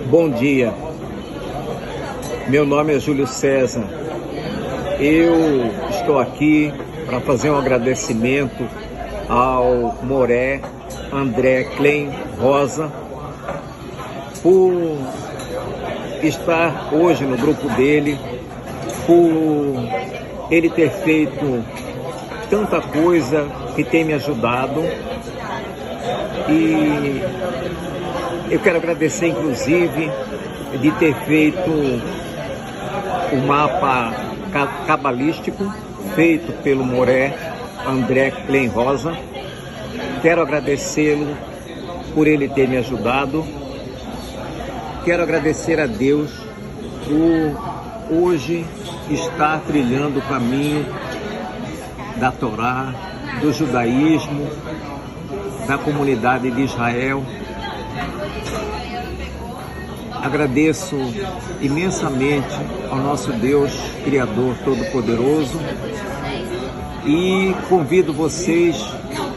Bom dia, meu nome é Júlio César. Eu estou aqui para fazer um agradecimento ao Moré André Klein Rosa por estar hoje no grupo dele, por ele ter feito tanta coisa que tem me ajudado. E eu quero agradecer, inclusive, de ter feito o mapa cabalístico feito pelo Moré André Klein Rosa. Quero agradecê-lo por ele ter me ajudado. Quero agradecer a Deus por hoje estar trilhando o caminho da Torá, do judaísmo, da comunidade de Israel. Agradeço imensamente ao nosso Deus, Criador Todo-Poderoso, e convido vocês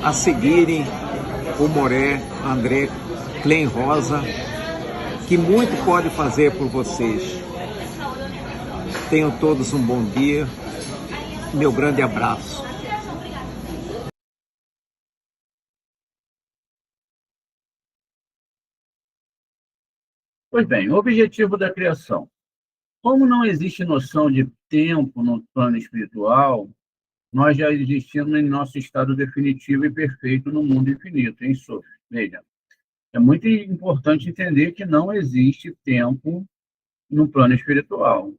a seguirem o Moré André Klein Rosa, que muito pode fazer por vocês. Tenham todos um bom dia. Meu grande abraço. Pois bem, o objetivo da criação. Como não existe noção de tempo no plano espiritual, nós já existimos em nosso estado definitivo e perfeito no mundo infinito, em Sof. Veja, é muito importante entender que não existe tempo no plano espiritual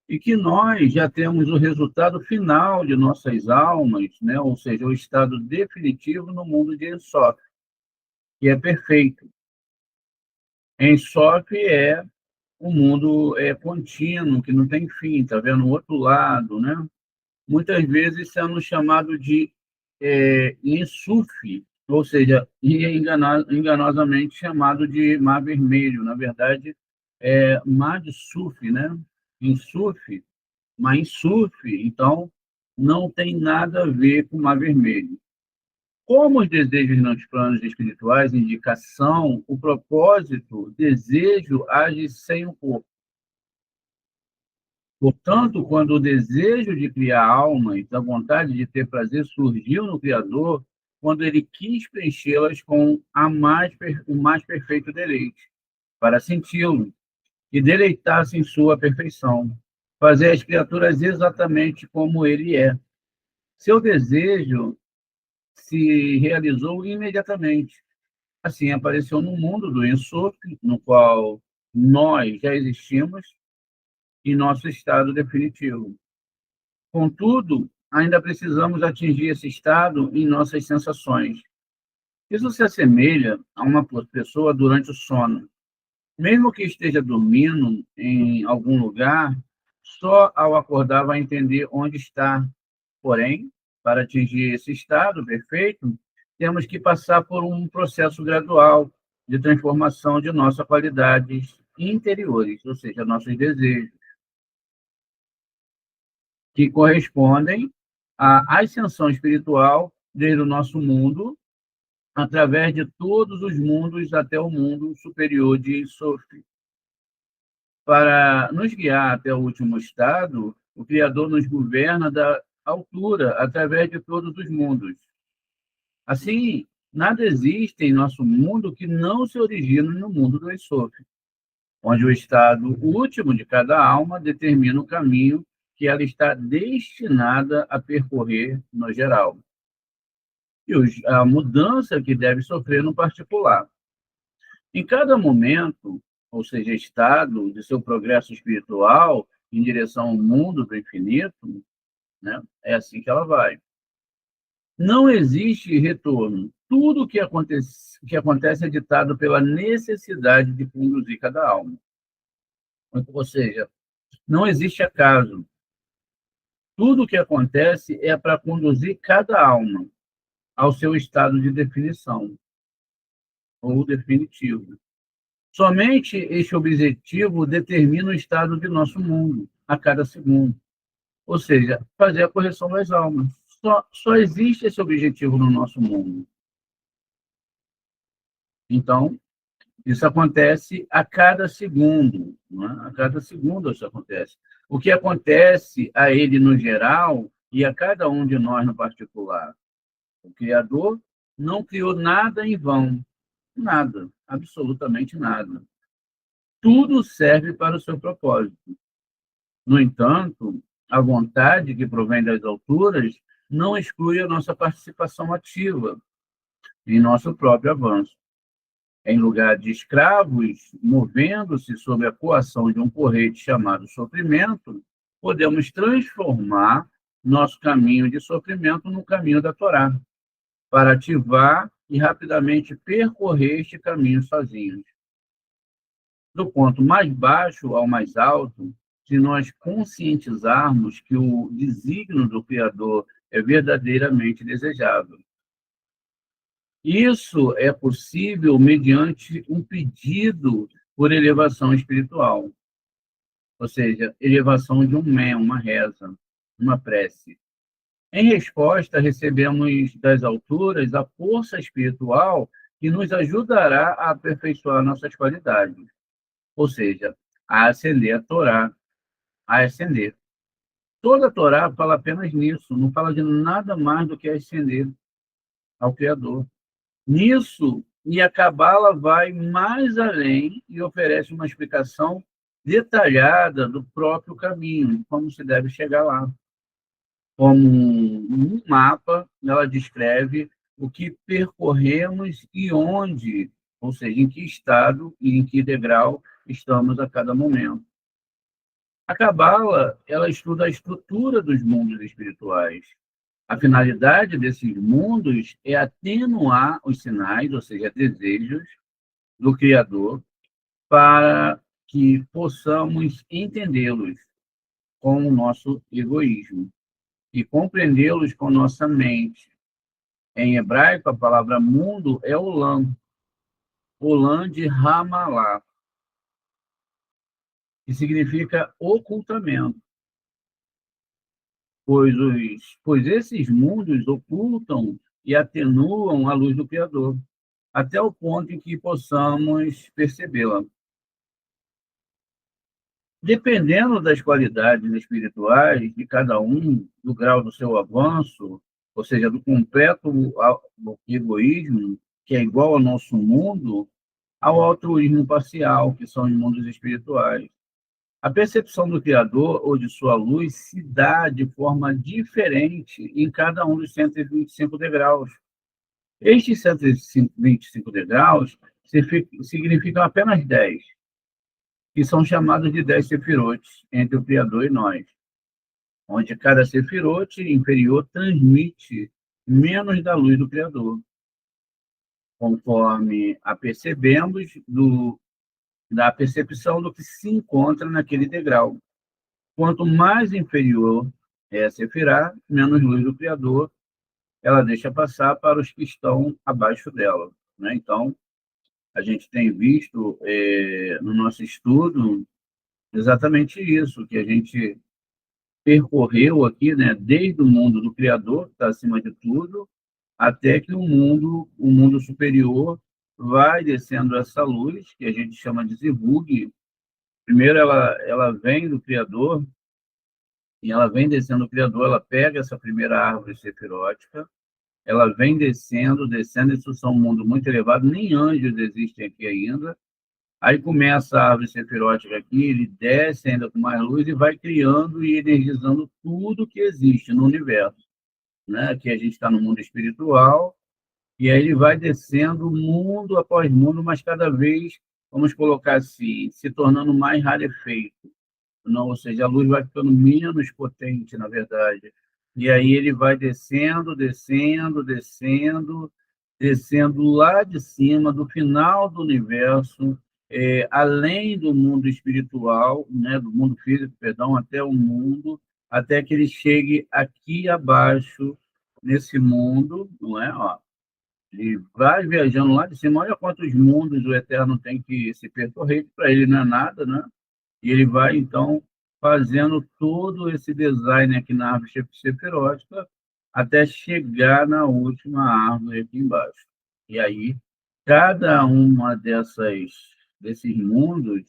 e que nós já temos o resultado final de nossas almas, né? Ou seja, o estado definitivo no mundo de Sof, que é perfeito. Em Sof é um mundo contínuo, que não tem fim, está vendo? O outro lado, né? Muitas vezes sendo chamado de Insuf, ou seja, enganosamente chamado de Mar Vermelho. Na verdade, é Mar de Suf, né? Insuf, mas Insuf, então, não tem nada a ver com Mar Vermelho. Como os desejos nos planos espirituais, indicação, o propósito, desejo age sem o corpo. Portanto, quando o desejo de criar almas, a vontade de ter prazer surgiu no Criador, quando ele quis preenchê-las com o mais perfeito deleite, para senti-lo e deleitar-se em sua perfeição, fazer as criaturas exatamente como ele é. Seu desejo se realizou imediatamente. Assim, apareceu no mundo do Ensof, no qual nós já existimos, em nosso estado definitivo. Contudo, ainda precisamos atingir esse estado em nossas sensações. Isso se assemelha a uma pessoa durante o sono. Mesmo que esteja dormindo em algum lugar, só ao acordar vai entender onde está. Porém, para atingir esse estado perfeito, temos que passar por um processo gradual de transformação de nossas qualidades interiores, ou seja, nossos desejos, que correspondem à ascensão espiritual desde o nosso mundo, através de todos os mundos até o mundo superior de Sof. Para nos guiar até o último estado, o Criador nos governa da altura, através de todos os mundos. Assim, nada existe em nosso mundo que não se origine no mundo do Ensof, onde o estado último de cada alma determina o caminho que ela está destinada a percorrer no geral, e a mudança que deve sofrer no particular. Em cada momento, ou seja, estado de seu progresso espiritual em direção ao mundo do infinito, né, é assim que ela vai. Não existe retorno. Tudo o que acontece é ditado pela necessidade de conduzir cada alma. Ou seja, não existe acaso. Tudo o que acontece é para conduzir cada alma ao seu estado de definição, ou definitivo. Somente este objetivo determina o estado de nosso mundo, a cada segundo. Ou seja, fazer a correção das almas. Só existe esse objetivo no nosso mundo. Então, isso acontece a cada segundo. Não é? A cada segundo isso acontece. O que acontece a ele no geral e a cada um de nós no particular? O Criador não criou nada em vão. Nada. Absolutamente nada. Tudo serve para o seu propósito. No entanto, a vontade que provém das alturas não exclui a nossa participação ativa em nosso próprio avanço. Em lugar de escravos, movendo-se sob a coação de um porrete chamado sofrimento, podemos transformar nosso caminho de sofrimento no caminho da Torá, para ativar e rapidamente percorrer este caminho sozinhos. Do ponto mais baixo ao mais alto, se nós conscientizarmos que o desígnio do Criador é verdadeiramente desejável. Isso é possível mediante um pedido por elevação espiritual, ou seja, elevação de um uma reza, uma prece. Em resposta, recebemos das alturas a força espiritual que nos ajudará a aperfeiçoar nossas qualidades, ou seja, a ascender a Torá, a ascender. Toda a Torá fala apenas nisso, não fala de nada mais do que ascender ao Criador. Nisso, e a Cabala vai mais além e oferece uma explicação detalhada do próprio caminho, como se deve chegar lá. Como um mapa, ela descreve o que percorremos e onde, ou seja, em que estado e em que degrau estamos a cada momento. A Cabala, ela estuda a estrutura dos mundos espirituais. A finalidade desses mundos é atenuar os sinais, ou seja, desejos do Criador, para que possamos entendê-los com o nosso egoísmo e compreendê-los com nossa mente. Em hebraico, a palavra mundo é olam, olam de Ramalá, que significa ocultamento. Pois esses mundos ocultam e atenuam a luz do Criador, até o ponto em que possamos percebê-la. Dependendo das qualidades espirituais de cada um, do grau do seu avanço, ou seja, do completo egoísmo, que é igual ao nosso mundo, ao altruísmo parcial, que são os mundos espirituais. A percepção do Criador ou de sua luz se dá de forma diferente em cada um dos 125 degraus. Estes 125 degraus significam apenas 10, que são chamados de 10 sefirotes entre o Criador e nós, onde cada sefirote inferior transmite menos da luz do Criador, conforme a percebemos da percepção do que se encontra naquele degrau. Quanto mais inferior é a sefirá, menos luz do Criador ela deixa passar para os que estão abaixo dela. Né? Então, a gente tem visto no nosso estudo exatamente isso, que a gente percorreu aqui, né, desde o mundo do Criador, que está acima de tudo, até que o mundo superior vai descendo essa luz, que a gente chama de Zivug. Primeiro ela vem do Criador, e ela vem descendo do Criador, ela pega essa primeira árvore sefirótica, ela vem descendo, isso são um mundo muito elevado, nem anjos existem aqui ainda, Aí começa a árvore sefirótica aqui, ele desce ainda com mais luz e vai criando e energizando tudo que existe no universo, né? Aqui a gente está no mundo espiritual, e aí ele vai descendo mundo após mundo, mas cada vez, vamos colocar assim, se tornando mais rarefeito. Não, ou seja, a luz vai ficando menos potente, na verdade. E aí ele vai descendo, descendo, descendo, descendo lá de cima, do final do universo, além do mundo espiritual, né, do mundo físico, perdão, até o mundo, até que ele chegue aqui abaixo, nesse mundo, não é? Ó, ele vai viajando lá de cima, olha quantos mundos o Eterno tem que se percorrer, para ele não é nada, né? E ele vai, então, fazendo todo esse design aqui na árvore sefirótica até chegar na última árvore aqui embaixo. E aí, cada uma desses mundos,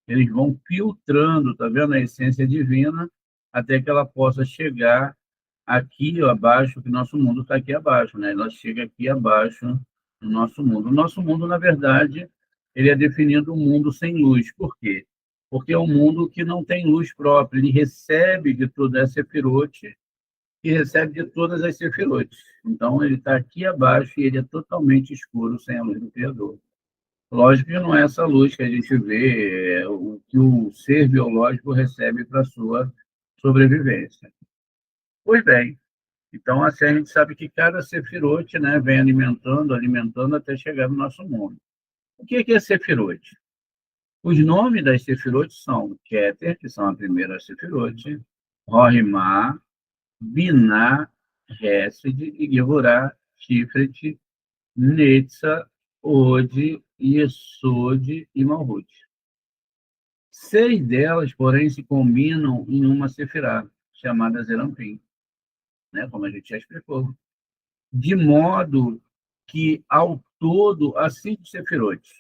eles vão filtrando, tá vendo, a essência divina, até que ela possa chegar aqui abaixo, que nosso mundo está aqui abaixo, né? Ela chega aqui abaixo no nosso mundo. O nosso mundo, na verdade, ele é definido um mundo sem luz. Por quê? Porque é um mundo que não tem luz própria, ele recebe de toda essa sefirote e recebe de todas as sefirotes. Então, ele está aqui abaixo e ele é totalmente escuro, sem a luz do Criador. Lógico que não é essa luz que a gente vê, o que o ser biológico recebe para a sua sobrevivência. Pois bem, então assim a gente sabe que cada sefirote, né, vem alimentando, alimentando até chegar no nosso mundo. O que é sefirote? Os nomes das sefirotes são Keter, que são a primeira sefirote, Rohimá, Biná, Hesed, Igevurá, Tiferet, Netza, Od, Yesod e Malhut. 6 delas, porém, se combinam em uma sefirá, chamada Zerampim, né, como a gente já explicou. De modo que, ao todo, há 5 sefirotes.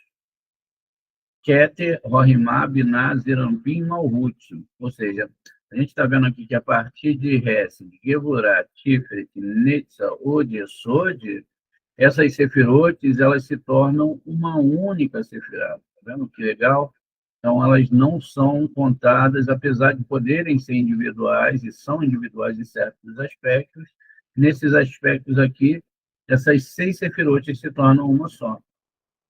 Keter, Rohimá, Biná, Zerampim e Malhut. Ou seja, a gente está vendo aqui que a partir de Hesed, Gevurá, Tiferet, Netza, Od e Yesod, essas sefirotes, elas se tornam uma única sefirá. Está vendo que legal? Então, elas não são contadas, apesar de poderem ser individuais, e são individuais em certos aspectos. Nesses aspectos aqui, essas 6 sefirotes se tornam uma só.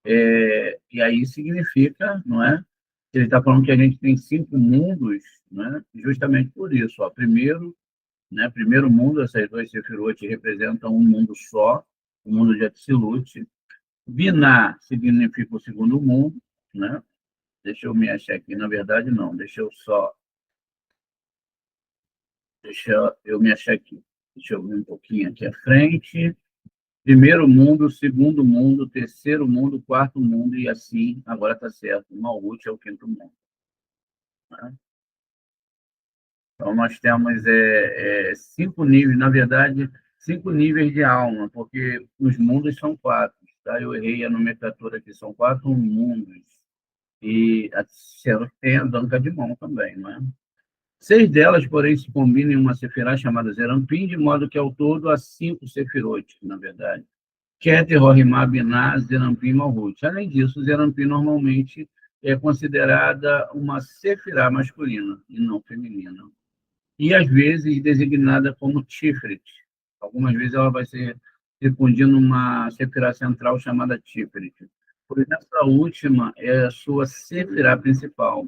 E aí significa, não é? Ele está falando que a gente tem 5 mundos, né? Justamente por isso. Ó, primeiro, né? Primeiro mundo, essas 2 sefirotes representam um mundo só, o mundo de Atzilut. Biná significa o segundo mundo, né? Deixa eu me achar aqui, na verdade não, deixa eu me achar aqui. Deixa eu ver um pouquinho aqui à frente. Primeiro mundo, segundo mundo, terceiro mundo, quarto mundo, e assim, agora está certo, o Malhut é o quinto mundo. Né? Então, nós temos 5 níveis, na verdade, 5 níveis de alma, porque os mundos são 4. Tá? Eu errei a nomenclatura aqui, são 4 mundos. E tem a danca de mão também, não é? 6 delas, porém, se combinam em uma sefirá chamada Zerampim, de modo que ao todo há 5 sefirotes, na verdade. Keter, Rohimá, Biná, Zerampim e Malhut. Além disso, Zerampim normalmente é considerada uma sefirá masculina e não feminina. E, às vezes, designada como Tiferet. Algumas vezes ela vai ser respondida numa sefirá central chamada Tiferet. Pois essa última é a sua sefirá principal,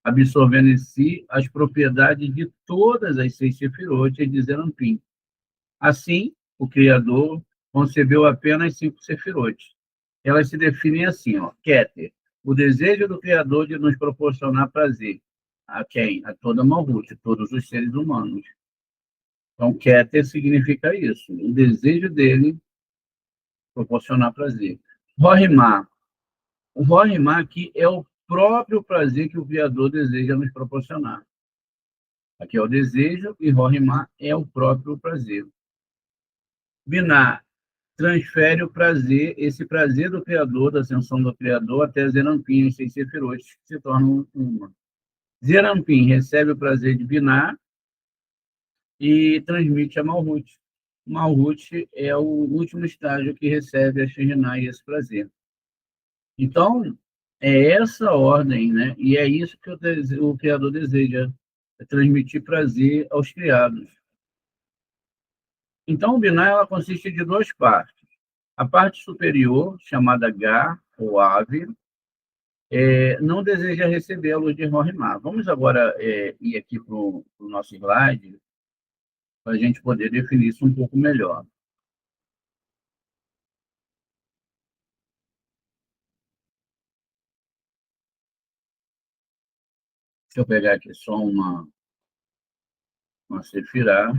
absorvendo em si as propriedades de todas as 6 sefirotes de Zerampim. Assim, o Criador concebeu apenas 5 sefirotes. Elas se definem assim, ó, Keter, o desejo do Criador de nos proporcionar prazer. A quem? A toda Malhut, todos os seres humanos. Então, Keter significa isso, o desejo dele proporcionar prazer. Rohimá. O Rohimá aqui é o próprio prazer que o Criador deseja nos proporcionar. Aqui é o desejo e Rohimá é o próprio prazer. Biná transfere o prazer, esse prazer do Criador, da ascensão do Criador, até Zerampim, os 6 sefirotes, que se tornam uma. Zerampim recebe o prazer de Biná e transmite a Malhut. Malhut é o último estágio que recebe a Shekhinah e esse prazer. Então, É essa ordem, né? E é isso que o criador deseja, é transmitir prazer aos criados. Então, o Binah ela consiste de duas partes. A parte superior, chamada Gar, ou ave, não deseja receber a luz de Rorimá. Vamos agora ir aqui para o nosso slide, para a gente poder definir isso um pouco melhor. Deixa eu pegar aqui só uma sefirá.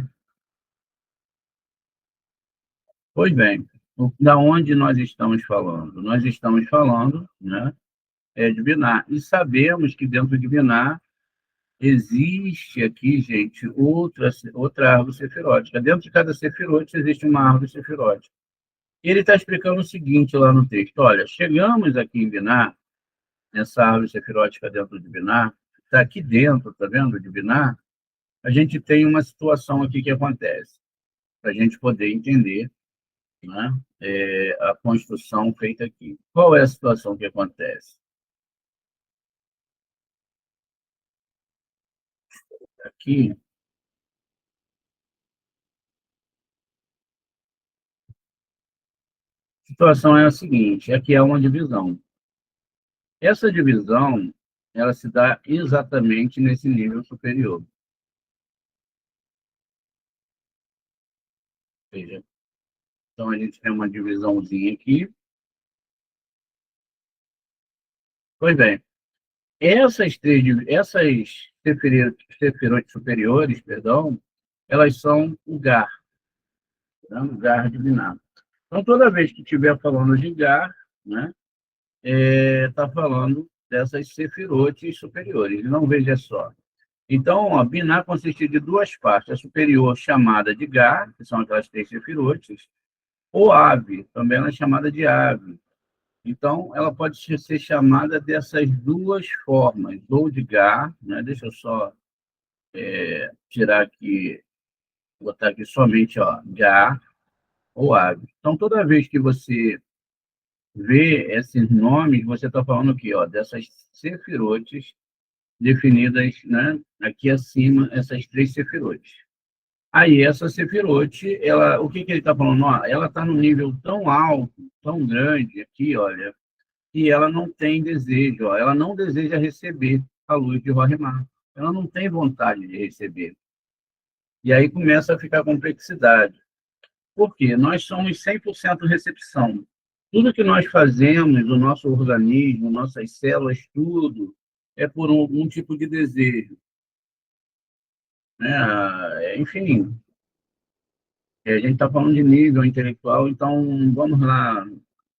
Pois bem, da onde nós estamos falando? Nós estamos falando, né, de Binah. E sabemos que dentro de Binah existe aqui, gente, outra árvore sefirótica. Dentro de cada sefirote existe uma árvore sefirótica. Ele está explicando o seguinte lá no texto: olha, chegamos aqui em Binah, nessa árvore sefirótica dentro de Binah, está aqui dentro, tá vendo, de Binah, a gente tem uma situação aqui que acontece, para a gente poder entender, né, a construção feita aqui. Qual é a situação que acontece? Aqui, a situação é a seguinte: aqui é uma divisão. Essa divisão, ela se dá exatamente nesse nível superior. Ou seja, então a gente tem uma divisãozinha aqui. Pois bem, essas sefirotes superiores, perdão, elas são o Gar, né? O Gar de Binah. Então, toda vez que estiver falando de Gar, né, está falando dessas sefirotes superiores. Não veja só. Então, a Binah consiste de duas partes. A superior, chamada de Gar, que são aquelas três sefirotes, ou Ave, também ela é chamada de Ave. Então, ela pode ser chamada dessas duas formas, ou de Gar, né? Deixa eu só tirar aqui, botar aqui somente ó, Gar ou Ave. Então, toda vez que você vê esses nomes, você está falando aqui, ó, dessas sefirotes definidas, né, aqui acima, essas três sefirotes. Aí, essa sefirote, ela, o que, que ele está falando? Ó, ela está num nível tão alto, tão grande aqui, olha, que ela não tem desejo, ó, ela não deseja receber a luz de Rorimá. Ela não tem vontade de receber. E aí começa a ficar complexidade. Por quê? Nós somos 100% recepção. Tudo que nós fazemos, o nosso organismo, nossas células, tudo, é por um tipo de desejo. Né? Enfim, a gente está falando de nível intelectual, então vamos lá.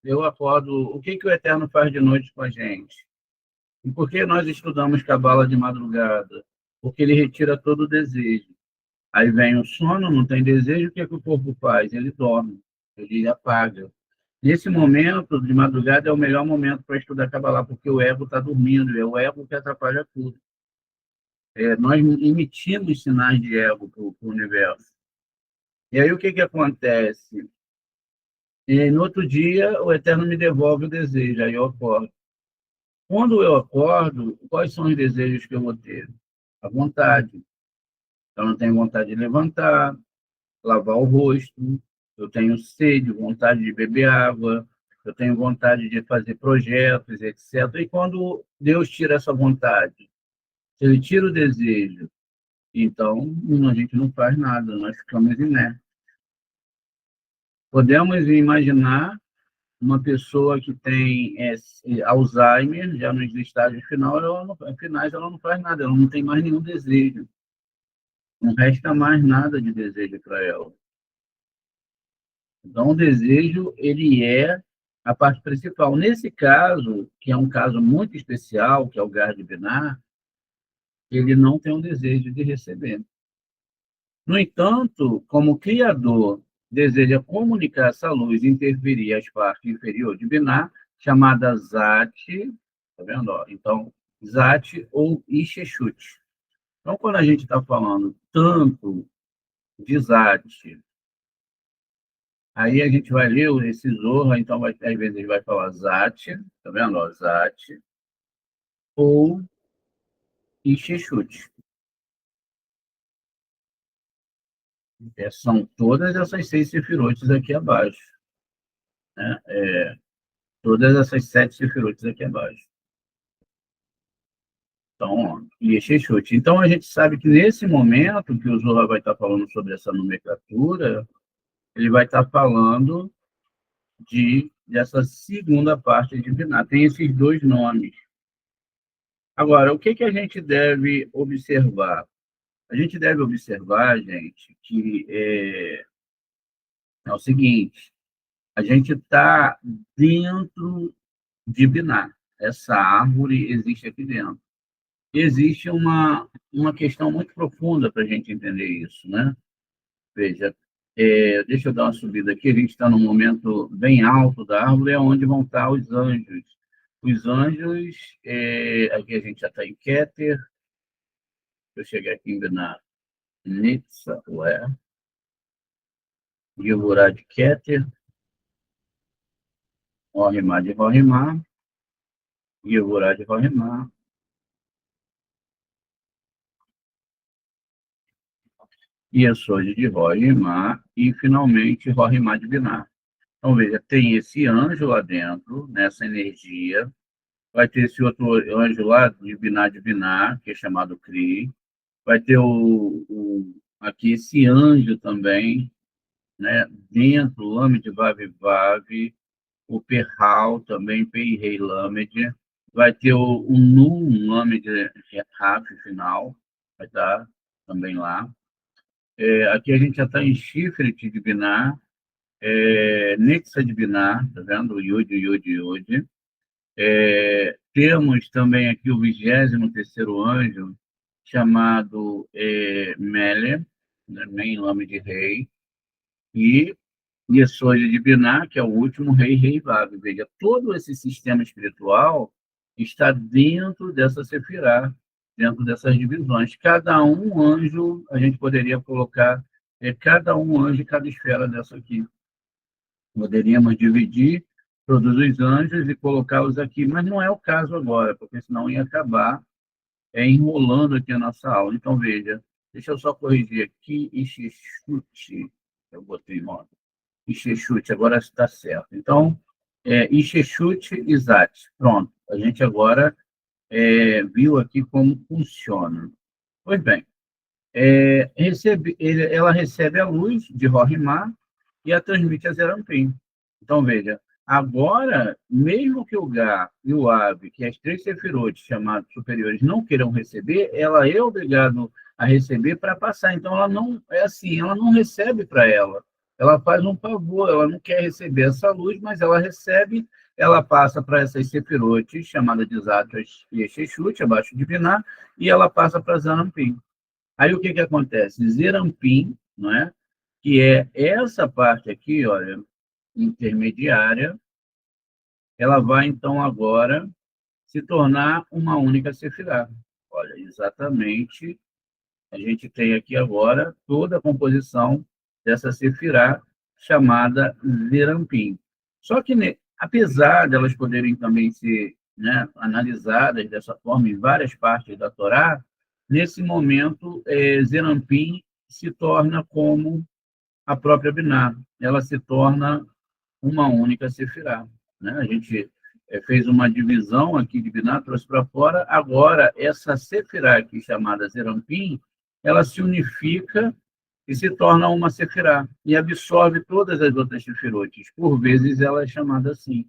Eu acordo. O que, que o Eterno faz de noite com a gente? E por que nós estudamos Cabala de madrugada? Porque ele retira todo o desejo. Aí vem o sono, não tem desejo, o que, é que o corpo faz? Ele dorme, ele apaga. Nesse momento, de madrugada, é o melhor momento para estudar Kabbalah, porque o ego está dormindo, é o ego que atrapalha tudo. Nós emitimos sinais de ego para o universo. E aí o que, que acontece? No outro dia, o Eterno me devolve o desejo, aí eu acordo. Quando eu acordo, quais são os desejos que eu vou ter? A vontade. Então, eu tenho vontade de levantar, lavar o rosto, eu tenho sede, vontade de beber água, eu tenho vontade de fazer projetos, etc. E quando Deus tira essa vontade, se Ele tira o desejo, então a gente não faz nada, nós ficamos inertes. Podemos imaginar uma pessoa que tem Alzheimer, já nos estágios finais, ela não faz nada, ela não tem mais nenhum desejo. Não resta mais nada de desejo para ela. Então, o desejo, ele é a parte principal. Nesse caso, que é um caso muito especial, que é o Gar de Binah, ele não tem um desejo de receber. No entanto, como o Criador deseja comunicar essa luz e interferir as partes inferiores de Binah, chamada Zat, tá vendo? Então, Zat ou Isheshut. Então, quando a gente está falando tanto de Zat, aí a gente vai ler esse Zohar, então às vezes ele vai falar Zat, tá vendo? Zat, ou Ixechute. São todas essas 6 sefirotes aqui abaixo. Né? Todas essas 7 sefirotes aqui abaixo. Então, Ixechute. Então, a gente sabe que nesse momento que o Zohar vai estar falando sobre essa nomenclatura, ele vai estar falando dessa segunda parte de Binah. Tem esses 2 nomes. Agora, o que a gente deve observar? A gente deve observar, gente, que é o seguinte, a gente está dentro de Binah. Essa árvore existe aqui dentro. Existe uma questão muito profunda para a gente entender isso, né? Veja, deixa eu dar uma subida aqui, a gente está num momento bem alto da árvore, é onde vão estar os anjos. Os anjos, aqui a gente já está em Keter, eu cheguei aqui ainda na Nitsa, Gevurah de Keter, Rohimá de Rohimá, Gevurah de Rohimá, Yesod de Rohimá e, finalmente, Rohimá de Binah. Então, veja, tem esse anjo lá dentro, nessa energia, vai ter esse outro anjo lá de Binah, que é chamado Kri, vai ter aqui esse anjo também, né, dentro, Lamed Vav Vav, o Perral também, Pei Rei Lamed, vai ter o Nun Lamed Raf final, vai estar também lá. Aqui a gente já está em Chifre de Binah, Nexa de Binah, tá vendo? Yud, Yud, Yud. Temos também aqui o 23º anjo, chamado Mele, né, em nome de rei, e Yesod de Binah, que é o último rei Vav. Veja, todo esse sistema espiritual está dentro dessa Sefirá, dentro dessas divisões. Cada um anjo, a gente poderia colocar, cada um anjo, cada esfera dessa aqui. Poderíamos dividir todos os anjos e colocá-los aqui, mas não é o caso agora, porque senão ia acabar enrolando aqui a nossa aula. Então, veja, deixa eu só corrigir aqui, Ixechute, eu botei nome, Ixechute, agora está certo. Então, Ixechute e Zat, pronto, a gente agora viu aqui como funciona. Pois bem, ela recebe a luz de Rohimá e a transmite a Zerampim. Então, veja, agora, mesmo que o Gá e o Ave, que as 3 sefirotes chamados superiores, não queiram receber, ela é obrigada a receber para passar. Então, ela não é assim, ela não recebe para ela. Ela faz um favor, ela não quer receber essa luz, mas ela recebe, ela passa para essas sefirotes, chamadas de Zatras e Ixechute, abaixo de Binah, e ela passa para Zerampim. Aí, o que acontece? Zerampim, não é? Que é essa parte aqui, olha, intermediária, ela vai, então, agora se tornar uma única sefirá. Olha, exatamente, a gente tem aqui agora toda a composição dessa sefirá chamada Zerampim. Só que, né, apesar delas poderem também ser, né, analisadas dessa forma em várias partes da Torá, nesse momento, Zerampim se torna como a própria Binah, ela se torna uma única sefirá. Né? A gente fez uma divisão aqui de Binah, trouxe para fora, agora essa sefirá aqui, chamada Zerampim, ela se unifica e se torna uma sefirá, e absorve todas as outras sefirotes. Por vezes ela é chamada assim.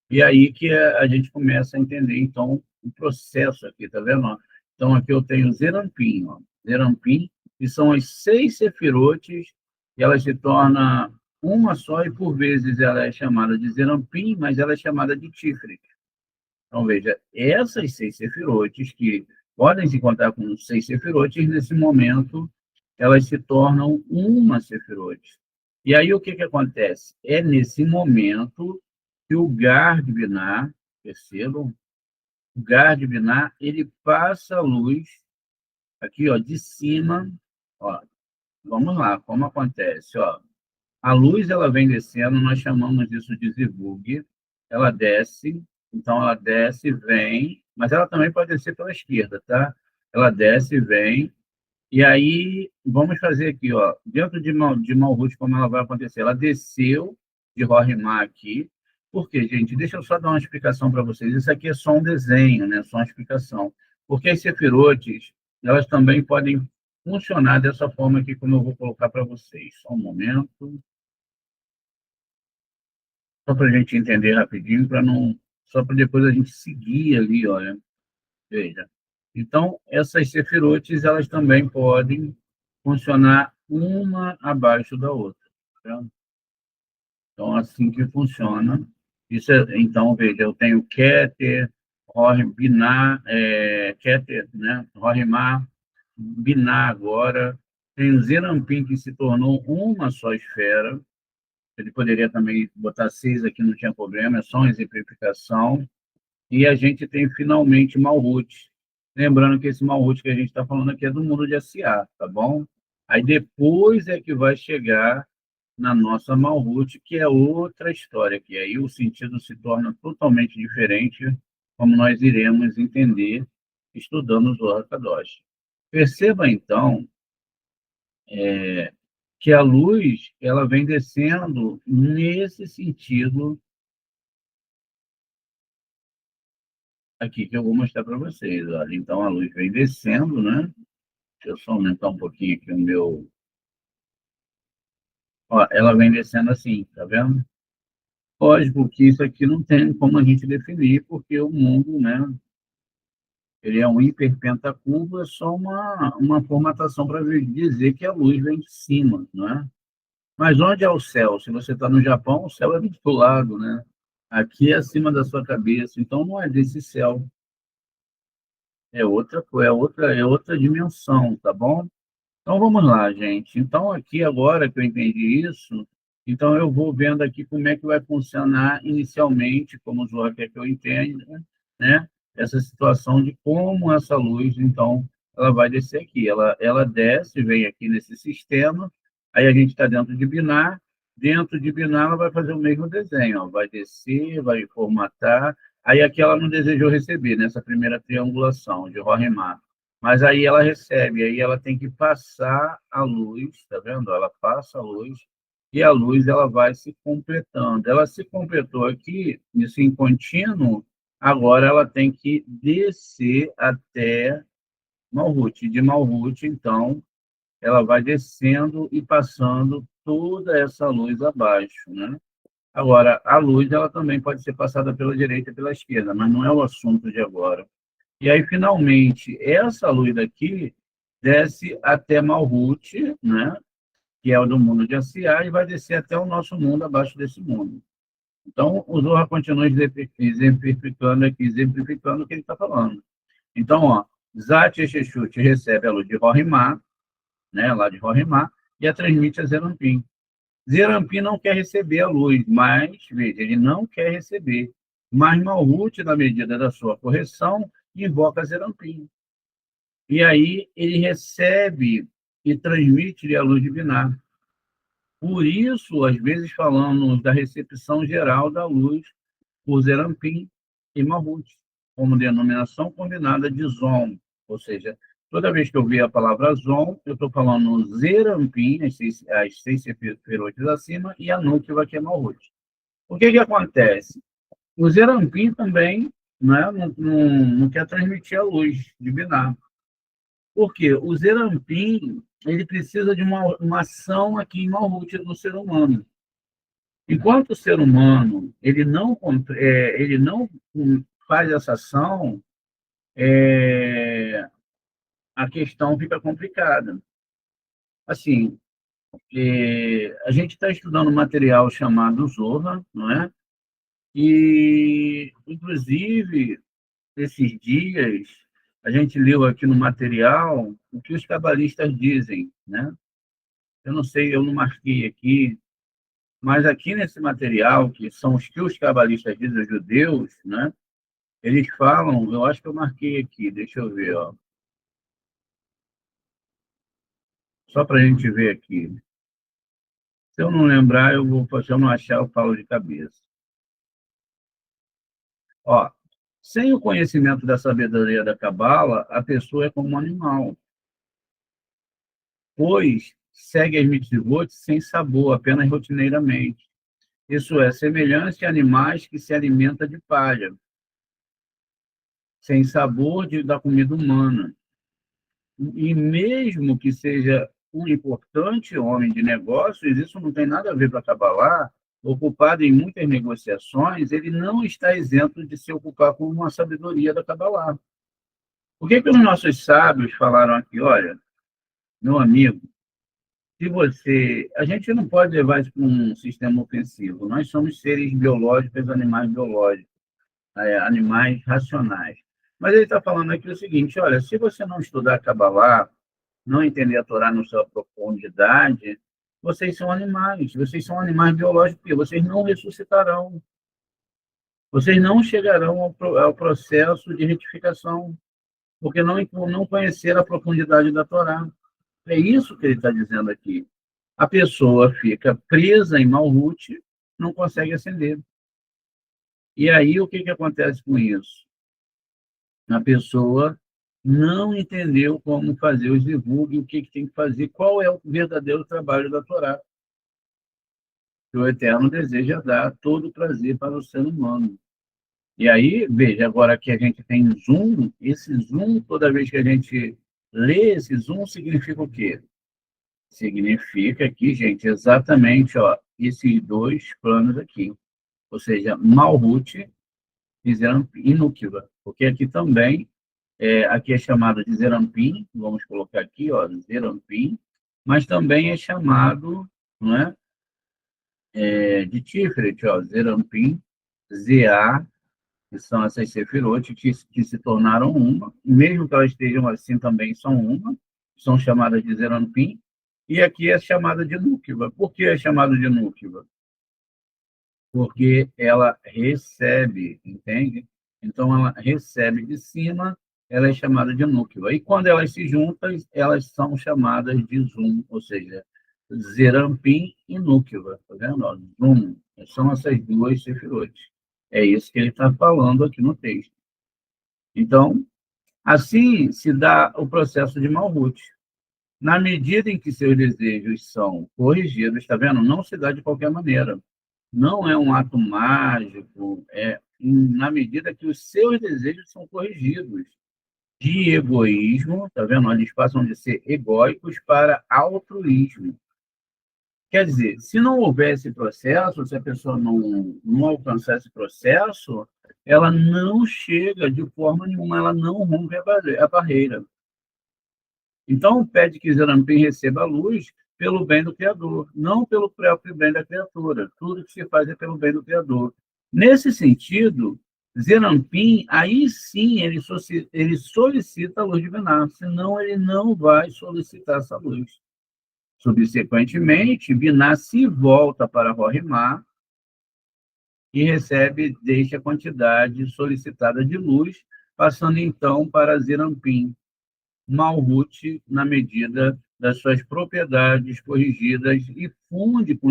E aí que a gente começa a entender, então, o processo aqui, tá vendo? Então, aqui eu tenho Zerampim, Zerampim, que são as 6 sefirotes, e ela se torna uma só, e por vezes ela é chamada de Zerampim, mas ela é chamada de Tifrit. Então, veja, essas 6 sefirotes, que podem se contar com 6 sefirotes, nesse momento, elas se tornam uma sefirote. E aí, o que acontece? É nesse momento que o Gar de Binah, percebam, o Gar de Binah, ele passa a luz, aqui, ó, de cima, ó, vamos lá, como acontece, ó, a luz, ela vem descendo, nós chamamos isso de Zivug, ela desce, Então, ela desce, vem, mas ela também pode descer pela esquerda, tá? Ela desce, vem, e aí vamos fazer aqui, ó, dentro de Malhut, como ela vai acontecer? Ela desceu de Rorimá aqui, por quê, gente? Deixa eu só dar uma explicação para vocês. Isso aqui é só um desenho, né? Só uma explicação. Porque as sefirotes, elas também podem funcionar dessa forma aqui, como eu vou colocar para vocês. Só um momento. Só para a gente entender rapidinho, para não, só para depois a gente seguir ali, olha, veja. Então, essas sefirotes, elas também podem funcionar uma abaixo da outra. Tá? Então, assim que funciona. Isso então, veja, eu tenho Keter, Binar, Keter, né? Rorimar, Binar agora. Tem o Zerampin, que se tornou uma só esfera. Ele poderia também botar 6 aqui, não tinha problema, é só uma exemplificação. E a gente tem finalmente Malhut. Lembrando que esse Malhut que a gente está falando aqui é do mundo de SA, tá bom? Aí depois é que vai chegar na nossa Malhut, que é outra história, que aí o sentido se torna totalmente diferente, como nós iremos entender estudando o Zohar Kadosh. Perceba, então, que a luz ela vem descendo nesse sentido aqui que eu vou mostrar para vocês. Olha. Então, a luz vem descendo, né? Deixa eu só aumentar um pouquinho aqui o meu... Ó, ela vem descendo assim, tá vendo? Lógico que isso aqui não tem como a gente definir, porque o mundo, né? Ele é um hiperpentacurvo, é só uma formatação para dizer que a luz vem de cima, não é? Mas onde é o céu? Se você está no Japão, o céu é do outro lado, né? Aqui é acima da sua cabeça, então não é desse céu. É outra dimensão, tá bom? Então vamos lá, gente. Então aqui agora que eu entendi isso, então eu vou vendo aqui como é que vai funcionar inicialmente, como o Zohar quer que eu entenda, né? Essa situação de como essa luz, então, ela vai descer aqui. Ela desce, vem aqui nesse sistema, aí a gente está dentro de binar ela vai fazer o mesmo desenho, ó, vai descer, vai formatar, aí aqui ela não desejou receber, nessa primeira triangulação de Rohemá. Mas aí ela recebe, aí ela tem que passar a luz, tá vendo? Ela passa a luz e a luz ela vai se completando. Ela se completou aqui, isso em contínuo, agora ela tem que descer até Malhut. De Malhut, então, ela vai descendo e passando toda essa luz abaixo, né? Agora, a luz ela também pode ser passada pela direita e pela esquerda, mas não é o assunto de agora. E aí, finalmente, essa luz daqui desce até Malhut, né? Que é o do mundo de Asiá, e vai descer até o nosso mundo, abaixo desse mundo. Então, o Zohar continua exemplificando o que ele está falando. Então, ó, Zat Eshechut recebe a luz de Rorimá, né, lá de Rorimá, e a transmite a Zerampim. Zerampim não quer receber a luz, mas, veja, ele não quer receber. Mas Malhut, na medida da sua correção, invoca Zerampim. E aí ele recebe e transmite a luz divinar. Por isso, às vezes, falamos da recepção geral da luz por Zerampim e Malhut, como denominação combinada de Zon. Ou seja, toda vez que eu ver a palavra Zon, eu estou falando Zerampim, as seis sefirotes acima, e a Núquila, que é Malhut. O que acontece? O Zerampim também, né, não quer transmitir a luz divinar. Por quê? O Zerampim ele precisa de uma ação aqui em Malhut do ser humano. Enquanto o ser humano ele não faz essa ação, a questão fica complicada. Assim, a gente está estudando um material chamado Zohar, não é? E, inclusive, esses dias, a gente leu aqui no material o que os cabalistas dizem, né? Eu não sei, eu não marquei aqui, mas aqui nesse material, que são os que os cabalistas dizem, os judeus, né? Eles falam, eu acho que eu marquei aqui, deixa eu ver, ó. Só para a gente ver aqui. Se eu não lembrar, se eu não achar, eu falo de cabeça. Ó, sem o conhecimento da sabedoria da Cabala, a pessoa é como um animal, pois segue as mitzvot sem sabor, apenas rotineiramente. Isso é, semelhante a animais que se alimentam de palha, sem sabor da comida humana. E mesmo que seja um importante homem de negócios, isso não tem nada a ver para Kabbalah, ocupado em muitas negociações, ele não está isento de se ocupar com uma sabedoria da Kabbalah. Por que que os nossos sábios falaram aqui, olha, meu amigo, se você... A gente não pode levar isso para um sistema ofensivo. Nós somos seres biológicos, animais biológicos, animais racionais. Mas ele está falando aqui o seguinte, olha, se você não estudar Kabbalah, não entender a Torá na sua profundidade, vocês são animais biológicos, porque vocês não ressuscitarão, vocês não chegarão ao processo de retificação, porque não conheceram a profundidade da Torá. É isso que ele está dizendo aqui. A pessoa fica presa em Malhut, não consegue ascender. E aí, o que, que acontece com isso? A pessoa não entendeu como fazer os zivug, o que, que tem que fazer, qual é o verdadeiro trabalho da Torá. Que o Eterno deseja dar todo o prazer para o ser humano. E aí, veja, agora que a gente tem zoom, esse zoom, toda vez que a gente lê esse zoom, significa o quê? Significa aqui, gente, exatamente ó, esses dois planos aqui. Ou seja, Malhut e Zerampim, e Núquila. Porque aqui também, aqui é chamado de Zerampim, vamos colocar aqui, ó, Zerampim, mas também é chamado, não é? De Tiferet, ó, Zerampim, Zeá, que são essas sefirot que se tornaram uma, mesmo que elas estejam assim também são uma, são chamadas de Zerampim, e aqui é chamada de Núquila. Por que é chamada de Núquila? Porque ela recebe, entende? Então, ela recebe de cima, ela é chamada de Núquila. E quando elas se juntam, elas são chamadas de Zum, ou seja, Zerampim e Núquila, tá vendo? Ó, Zum, são essas duas sefirotes. É isso que ele está falando aqui no texto. Então, assim se dá o processo de Malhut. Na medida em que seus desejos são corrigidos, está vendo? Não se dá de qualquer maneira. Não é um ato mágico, na medida que os seus desejos são corrigidos. De egoísmo, está vendo? Eles passam de ser egóicos para altruísmo. Quer dizer, se não houver esse processo, se a pessoa não alcançar esse processo, ela não chega de forma nenhuma, ela não rompe a barreira. Então, pede que Zerampim receba a luz pelo bem do Criador, não pelo próprio bem da criatura. Tudo que se faz é pelo bem do Criador. Nesse sentido, Zerampim, aí sim, ele solicita a luz divinar, senão ele não vai solicitar essa luz. Subsequentemente, Binah se volta para Rorimá e recebe desde a quantidade solicitada de luz, passando então para Zerampim, Malhut, na medida das suas propriedades corrigidas, e funde com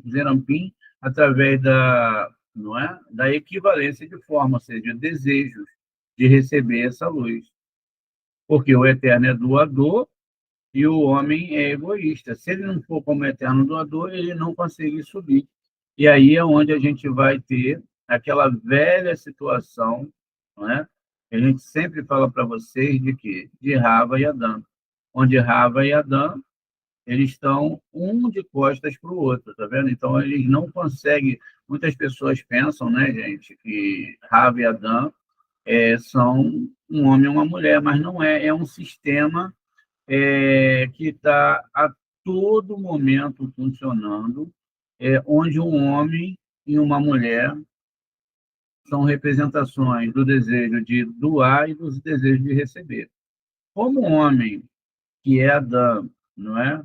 Zerampim através não é, da equivalência de forma, ou seja, desejos de receber essa luz. Porque o Eterno é doador, e o homem é egoísta. Se ele não for como eterno doador, ele não consegue subir. E aí é onde a gente vai ter aquela velha situação, não é? Que a gente sempre fala para vocês de quê? De Rava e Adão. Onde Rava e Adão, eles estão um de costas para o outro, tá vendo? Então, eles não conseguem... Muitas pessoas pensam, né, gente, que Rava e Adão são um homem e uma mulher, mas não é. É um sistema que está a todo momento funcionando, onde um homem e uma mulher são representações do desejo de doar e dos desejos de receber. Como o homem, que é Adão, não é?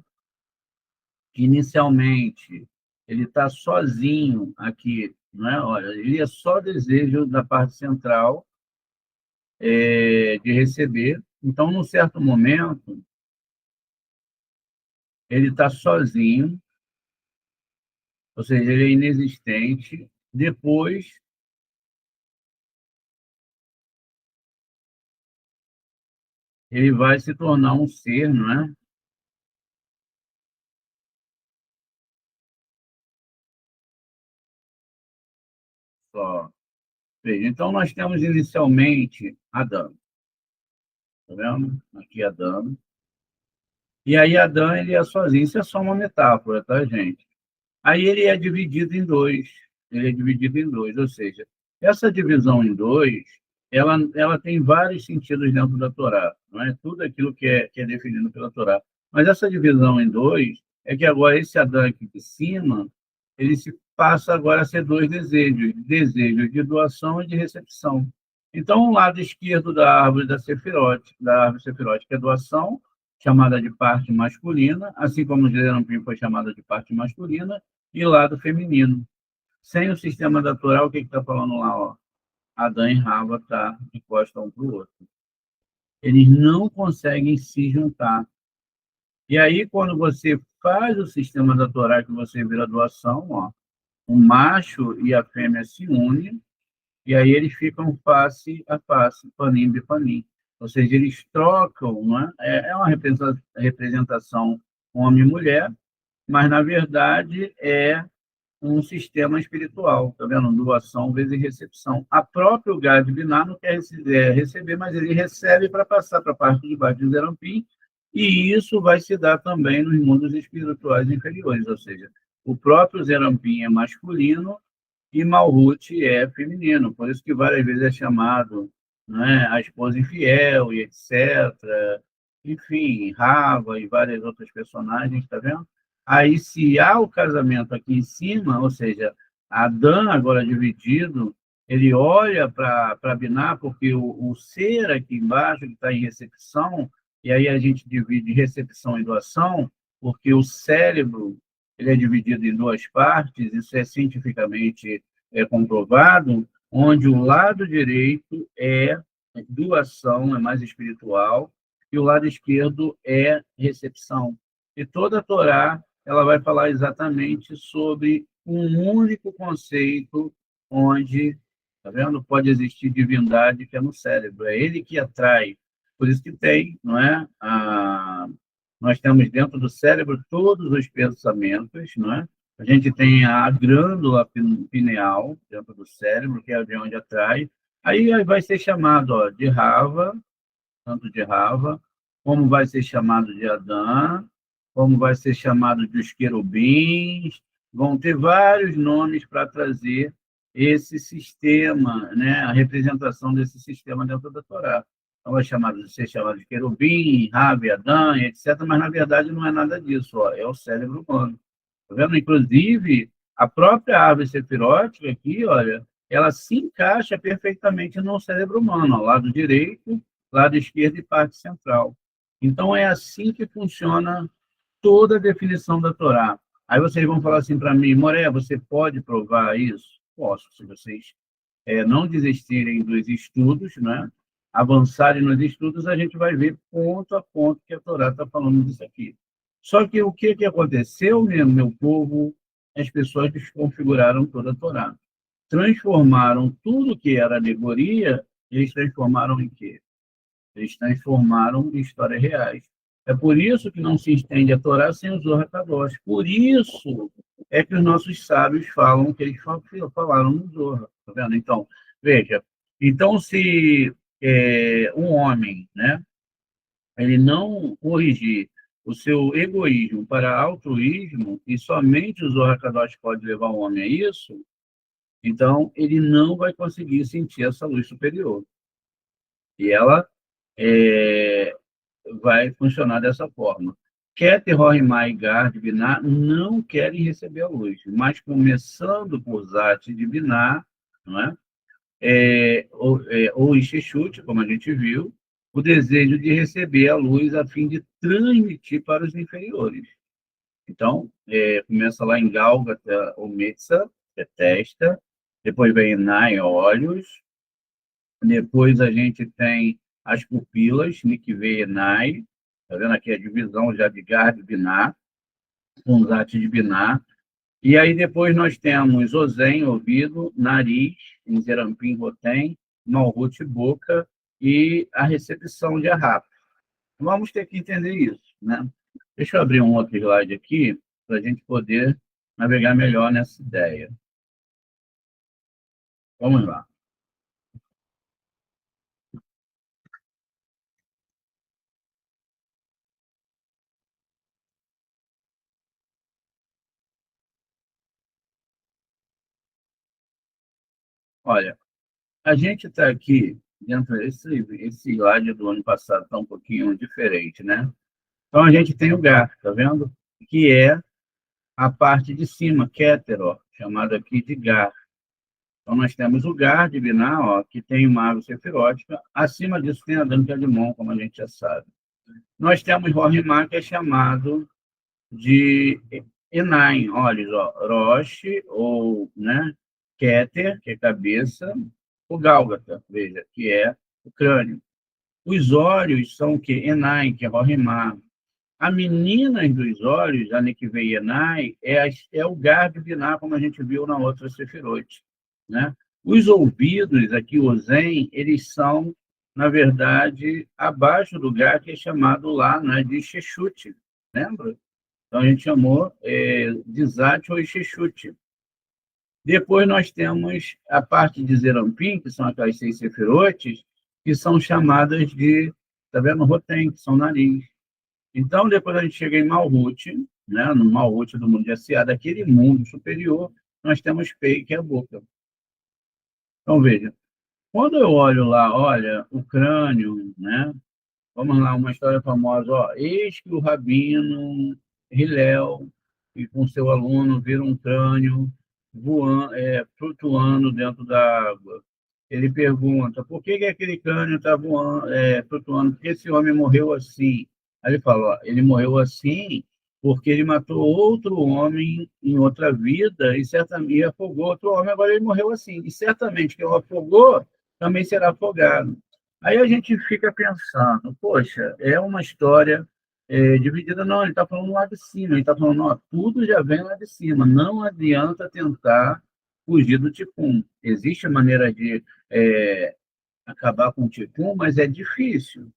Que inicialmente ele está sozinho aqui, não é? Olha, ele é só desejo da parte central de receber. Então, num certo momento, ele está sozinho, ou seja, ele é inexistente. Depois, ele vai se tornar um ser, não é? Só. Veja, então, nós temos inicialmente Adão, tá vendo? Aqui Adão. E aí Adão, ele é sozinho. Isso é só uma metáfora, tá, gente? Aí ele é dividido em dois. Ele é dividido em dois, ou seja, essa divisão em dois, ela tem vários sentidos dentro da Torá, não é tudo aquilo que é definido pela Torá. Mas essa divisão em dois é que agora esse Adão aqui de cima, ele se passa agora a ser dois desejos, desejo de doação e de recepção. Então, o lado esquerdo da árvore da árvore Sefirote, que é doação, chamada de parte masculina, assim como o Zerampim foi chamada de parte masculina, e lado feminino. Sem o sistema da Torá, o que está falando lá? Ó? Adão e Rava estão de costa um para o outro. Eles não conseguem se juntar. E aí, quando você faz o sistema da Torá, que você vira doação, ó, o macho e a fêmea se unem, e aí eles ficam face a face, panim de panim. Ou seja, eles trocam, não é? É uma representação homem e mulher, mas, na verdade, é um sistema espiritual, tá vendo? Doação vezes recepção. A própria Gad Binar não quer receber, mas ele recebe para passar para a parte de baixo de Zerampim, e isso vai se dar também nos mundos espirituais inferiores, ou seja, o próprio Zerampim é masculino e Malhut é feminino, por isso que várias vezes é chamado, né, a esposa infiel e etc. Enfim, Rava e várias outras personagens, tá vendo? Aí, se há o casamento aqui em cima, ou seja, Adão agora dividido, ele olha para Biná, porque o ser aqui embaixo, que está em recepção, e aí a gente divide recepção e doação, porque o cérebro ele é dividido em duas partes, isso é cientificamente comprovado, onde o lado direito é doação, é mais espiritual, e o lado esquerdo é recepção. E toda a Torá ela vai falar exatamente sobre um único conceito onde, tá vendo? Pode existir divindade que é no cérebro, é ele que atrai. Por isso que tem, não é? Nós temos dentro do cérebro todos os pensamentos, não é? A gente tem a glândula pineal dentro do cérebro, que é de onde atrai. Aí vai ser chamado ó, de Rava, tanto de Rava, como vai ser chamado de Adão, como vai ser chamado de os querubins, vão ter vários nomes para trazer esse sistema, né, a representação desse sistema dentro da Torá. Então, vai ser chamado de querubim, Rava, Adão, etc., mas, na verdade, não é nada disso, ó, é o cérebro humano. Tá vendo? Inclusive, a própria árvore sefirótica aqui, olha, ela se encaixa perfeitamente no cérebro humano, ó, lado direito, lado esquerdo e parte central. Então, é assim que funciona toda a definição da Torá. Aí vocês vão falar assim para mim, Moré, você pode provar isso? Posso, se vocês não desistirem dos estudos, né? Avançarem nos estudos, a gente vai ver ponto a ponto que a Torá está falando disso aqui. Só que o que aconteceu, meu povo? As pessoas desconfiguraram toda a Torá. Transformaram tudo que era alegoria, eles transformaram em quê? Eles transformaram em histórias reais. É por isso que não se estende a Torá sem o Zohar Kadosh. Por isso é que os nossos sábios falam que eles falaram no Zohar. Tá vendo? Então, veja, então se um homem, né, ele não corrigir o seu egoísmo para altruísmo, e somente o Zohar Kadosh pode levar o homem a isso, então ele não vai conseguir sentir essa luz superior. E ela é, vai funcionar dessa forma. Keter, Rohimá e Gard Biná não querem receber a luz, mas começando por Zat de Biná, não é? Ou Isheshut, como a gente viu, o desejo de receber a luz a fim de transmitir para os inferiores. Então, começa lá em Gálgata, ou Metza, que é testa, depois vem Nai, olhos, depois a gente tem as pupilas, Nikvei e Nai, tá vendo aqui a divisão já de Gard Biná, com Zat de Biná. E aí depois nós temos Ozen, ouvido, nariz, em Zerampim, Rotem, Malhut, boca, e a recepção de Arrap. Vamos ter que entender isso, né? Deixa eu abrir um outro slide aqui para a gente poder navegar melhor nessa ideia. Vamos lá. Olha, a gente está aqui dentro esse slide do ano passado está um pouquinho diferente, né? Então a gente tem o GAR, tá vendo? Que é a parte de cima, Keter, ó, chamado aqui de GAR. Então nós temos o GAR de Binah, ó, que tem uma árvore sefirótica. Acima disso tem a Danca de Mon, como a gente já sabe. Nós temos Rohimá, que é chamado de Enaim, olhos, ó, Rosh, ou, né, Keter, que é cabeça, o Gálgata, veja, que é o crânio. Os olhos são o quê? Enai, que é Rohimá. A menina dos olhos, a Nekivei Enai, é o Gad Binah, como a gente viu na outra Sefirote, né? Os ouvidos, aqui, o Zen, eles são, na verdade, abaixo do Gad, que é chamado lá, né, de Sheshut, lembra? Então, a gente chamou de Zat ou Sheshut. Depois nós temos a parte de Zerampim, que são aquelas 6 sefirotes, que são chamadas de, tá vendo, Rotem, que são nariz. Então, depois a gente chega em Malhut, né, no Malhut do mundo de Asiá, daquele mundo superior, nós temos Pei, que é a boca. Então, veja, quando eu olho lá, olha, o crânio, né, vamos lá, uma história famosa, ó, eis que o rabino Hillel e com seu aluno viram um crânio voando, flutuando dentro da água. Ele pergunta, por que aquele crânio está voando, flutuando? Por que esse homem morreu assim? Aí ele fala, ó, ele morreu assim porque ele matou outro homem em outra vida e certamente afogou outro homem, agora ele morreu assim. E certamente quem o afogou também será afogado. Aí a gente fica pensando, poxa, é uma história dividida. Não, ele está falando lá de cima, ele está falando, ó, tudo já vem lá de cima, não adianta tentar fugir do ticum. Existe maneira de acabar com o ticum, mas é difícil.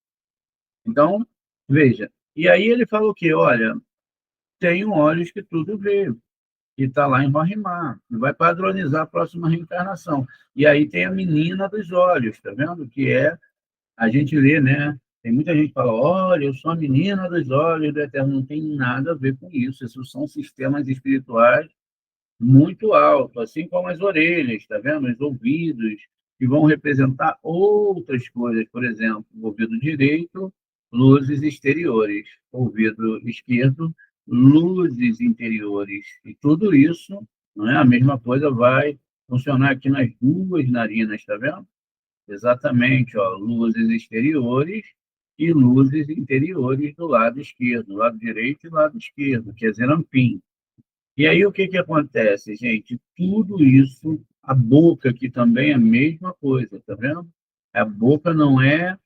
Então, veja, e aí ele fala o quê? Olha, tem olhos que tudo vê, que está lá em Rohimá, e vai padronizar a próxima reencarnação. E aí tem a menina dos olhos, tá vendo? Que é a gente lê, né? Tem muita gente que fala, olha, eu sou a menina dos olhos do Eterno. Não tem nada a ver com isso. Esses são sistemas espirituais muito altos, assim como as orelhas, tá vendo? Os ouvidos, que vão representar outras coisas. Por exemplo, o ouvido direito, luzes exteriores. Ouvido esquerdo, luzes interiores. E tudo isso, não é? A mesma coisa vai funcionar aqui nas duas narinas, tá vendo? Exatamente, ó, luzes exteriores e luzes interiores do lado esquerdo, lado direito e lado esquerdo, que é Zerampim. E aí o que que acontece, gente? Tudo isso, a boca aqui também é a mesma coisa, tá vendo? A boca não é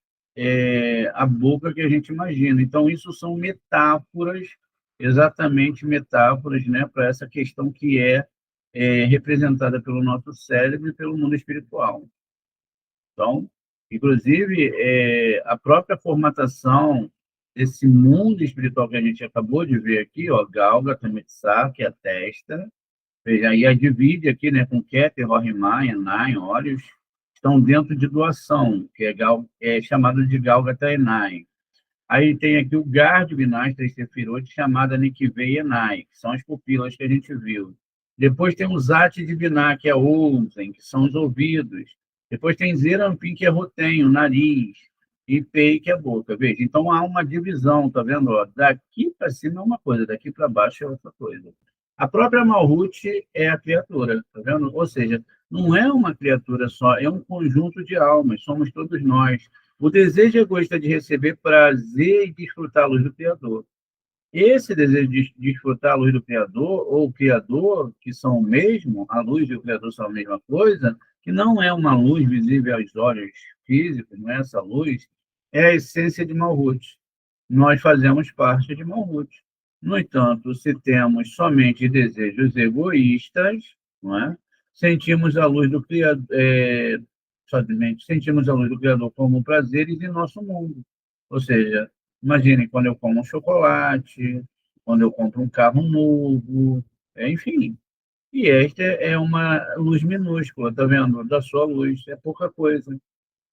a boca que a gente imagina. Então, isso são metáforas, exatamente metáforas, né, para essa questão que é representada pelo nosso cérebro e pelo mundo espiritual. Então, inclusive, a própria formatação desse mundo espiritual que a gente acabou de ver aqui, ó, Galga, Tametsá, que é a testa, veja, aí a divide aqui, né, com Keter, Rohimá, Enai, olhos, estão dentro de doação, que é chamado de Galgata Enai. Aí tem aqui o Gar de Binah, três Sefirot, chamada Nikvei Enai, que são as pupilas que a gente viu. Depois tem o Zat de Binah, que é Ouzen, que são os ouvidos. Depois tem Zerampim, que é Rotem, o nariz. E Pei, que é a boca. Veja, então há uma divisão, tá vendo? Ó, daqui para cima é uma coisa, daqui para baixo é outra coisa. A própria Malhut é a criatura, tá vendo? Ou seja, não é uma criatura só, é um conjunto de almas, somos todos nós. O desejo egoísta de receber prazer e desfrutar a luz do Criador. Esse desejo de desfrutar a luz do Criador, ou o Criador, que são o mesmo, a luz e o Criador são a mesma coisa, que não é uma luz visível aos olhos físicos, não é essa luz, é a essência de Malhut. Nós fazemos parte de Malhut. No entanto, se temos somente desejos egoístas, não é? Sentimos a luz do Criador, somente sentimos a luz do Criador como prazeres em nosso mundo. Ou seja, Imaginem quando eu como um chocolate, quando eu compro um carro novo, enfim. E esta é uma luz minúscula, tá vendo? Da sua luz, é pouca coisa.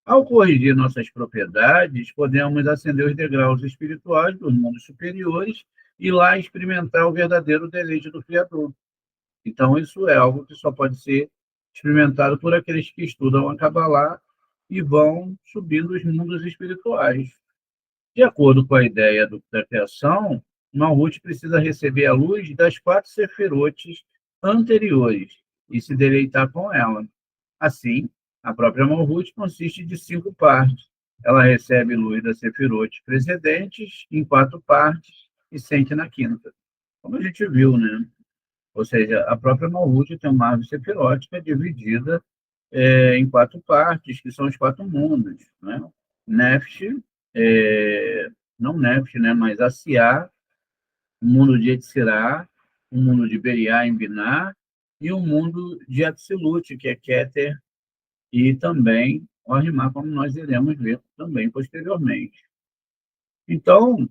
Ao corrigir nossas propriedades, podemos ascender os degraus espirituais dos mundos superiores e lá experimentar o verdadeiro deleite do Criador. Então, isso é algo que só pode ser experimentado por aqueles que estudam a Kabbalah e vão subindo os mundos espirituais. De acordo com a ideia da criação, Malhut precisa receber a luz das quatro sefirotes anteriores e se deleitar com ela. Assim, a própria Malhut consiste de 5 partes. Ela recebe luz das sefirotes precedentes em 4 partes e sente na quinta. Como a gente viu, né? Ou seja, a própria Malhut tem uma árvore sefirótica dividida em 4 partes, que são os 4 mundos, né? Nefesh, não Nefesh, né, mas Asiá, o mundo de Yetzirah, o mundo de Beriá em Biná, e o mundo de Atzilut, que é Keter, e também o Arrimá, como nós iremos ver também posteriormente. Então,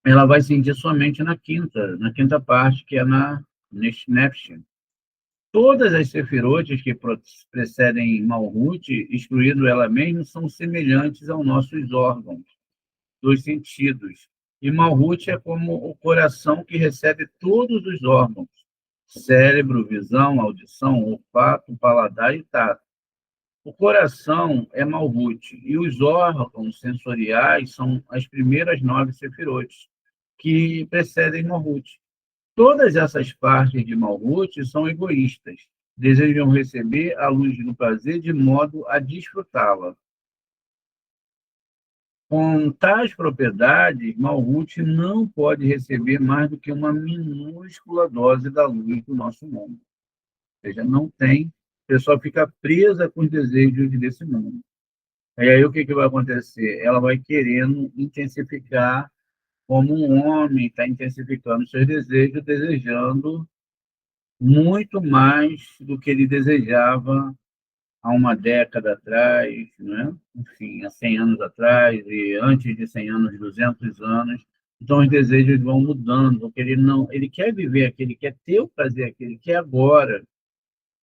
ela vai sentir somente na quinta parte, que é na Nefesh. Todas as sefirotes que precedem Malhut, excluindo ela mesma, são semelhantes aos nossos órgãos dos sentidos. E Malhut é como o coração que recebe todos os órgãos: cérebro, visão, audição, olfato, paladar e tato. O coração é Malhut e os órgãos sensoriais são as primeiras 9 sefirotes que precedem Malhut. Todas essas partes de Malhut são egoístas, desejam receber a luz do prazer de modo a desfrutá-la. Com tais propriedades, Malhut não pode receber mais do que uma minúscula dose da luz do nosso mundo. Ou seja, não tem, a pessoa fica presa com os desejos desse mundo. E aí o que vai acontecer? Ela vai querendo intensificar, como um homem está intensificando seus desejos, desejando muito mais do que ele desejava há uma década atrás, né? Enfim, há 100 anos atrás, e antes de 100 anos, 200 anos. Então, os desejos vão mudando, porque ele quer viver aquilo, ele quer ter o prazer aquilo, ele quer agora.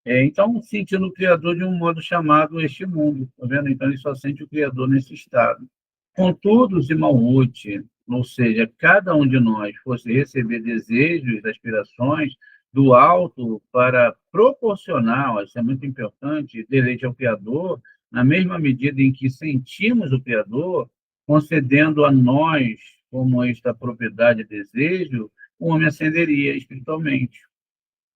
Então, sentindo o Criador de um modo chamado este mundo, tá vendo? Então, ele só sente o Criador nesse estado. Contudo, se Malhut, ou seja, cada um de nós fosse receber desejos, aspirações do alto para proporcionar, isso é muito importante, deleite ao Criador, na mesma medida em que sentimos o Criador, concedendo a nós, como esta propriedade desejo, o homem ascenderia espiritualmente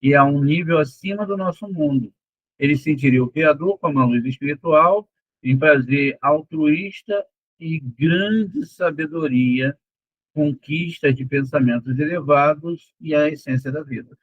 e a um nível acima do nosso mundo. Ele sentiria o Criador como a luz espiritual, em prazer altruísta e grande sabedoria, conquista de pensamentos elevados e a essência da vida.